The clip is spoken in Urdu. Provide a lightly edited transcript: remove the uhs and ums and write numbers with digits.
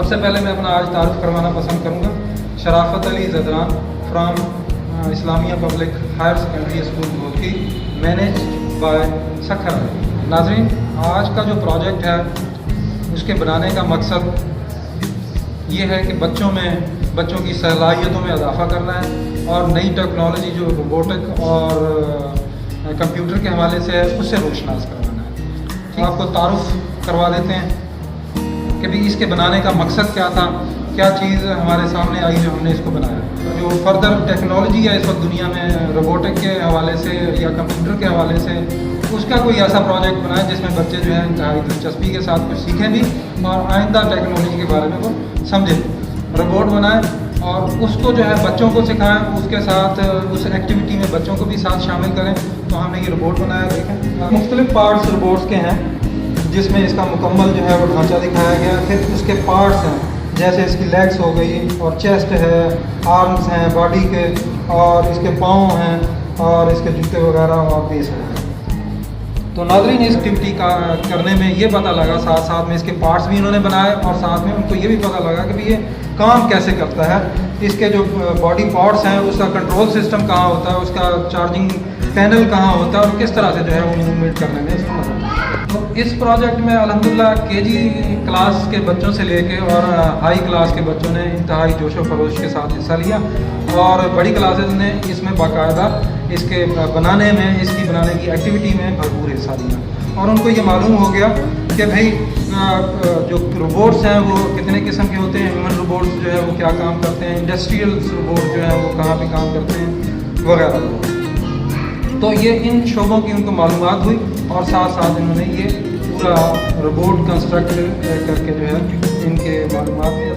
سب سے پہلے میں اپنا آج تعارف کروانا پسند کروں گا. Sharafat Ali Zadran from Islamia public higher secondary school Golki manage by Sukkur. ناظرین، آج کا جو پروجیکٹ ہے اس کے بنانے کا مقصد یہ ہے کہ بچوں کی صلاحیتوں میں اضافہ کرنا ہے اور نئی ٹیکنالوجی جو روبوٹک اور کمپیوٹر کے حوالے سے ہے اس سے روشناس کروانا ہے. آپ کو تعارف کروا دیتے ہیں کہ بھی اس کے بنانے کا مقصد کیا تھا، کیا چیز ہمارے سامنے آئی جو ہم نے اس کو بنایا. جو فردر ٹیکنالوجی ہے اس وقت دنیا میں روبوٹک کے حوالے سے یا کمپیوٹر کے حوالے سے، اس کا کوئی ایسا پروجیکٹ بنائے جس میں بچے جو ہے انتہائی دلچسپی کے ساتھ کچھ سیکھیں بھی اور آئندہ ٹیکنالوجی کے بارے میں وہ سمجھیں. روبوٹ بنائیں اور اس کو جو ہے بچوں کو سکھائیں، اس کے ساتھ اس ایکٹیویٹی میں بچوں کو بھی ساتھ شامل کریں. تو ہم نے یہ روبوٹ بنایا. دیکھیں مختلف پارٹس روبوٹس کے ہیں جس میں اس کا مکمل جو ہے وہ ڈھانچہ دکھایا گیا. پھر اس کے پارٹس ہیں جیسے اس کی لیگس ہو گئی اور چیسٹ ہے، آرمز ہیں باڈی کے، اور اس کے پاؤں ہیں اور اس کے جوتے وغیرہ اور بیس ہیں. تو ناظرین، اس ایکٹیویٹی کا کرنے میں یہ پتہ لگا، ساتھ میں اس کے پارٹس بھی انہوں نے بنائے اور ساتھ میں ان کو یہ بھی پتہ لگا کہ یہ کام کیسے کرتا ہے. اس کے جو باڈی پارٹس ہیں اس کا کنٹرول سسٹم کہاں ہوتا ہے، اس کا چارجنگ پینل کہاں ہوتا ہے اور کس طرح سے جو ہے وہ موومنٹ کرنے میں اس کو مدد. تو اس پروجیکٹ میں الحمدللہ KG کلاس کے بچوں سے لے کے اور ہائی کلاس کے بچوں نے انتہائی جوش و خروش کے ساتھ حصہ لیا اور بڑی کلاسز نے اس میں باقاعدہ اس کے بنانے کی ایکٹیویٹی میں بھرپور حصہ لیا. اور ان کو یہ معلوم ہو گیا کہ بھئی جو روبوٹس ہیں وہ کتنے قسم کے ہوتے ہیں، ہیومن روبوٹس جو ہے وہ کیا کام کرتے ہیں، انڈسٹریل روبوٹ جو ہے وہ کہاں پہ کام کرتے ہیں وغیرہ. تو یہ ان شعبوں کی ان کو معلومات ہوئی اور ساتھ انہوں نے یہ پورا روبوٹ کنسٹرکٹ کر کے جو ہے ان کے معلومات میں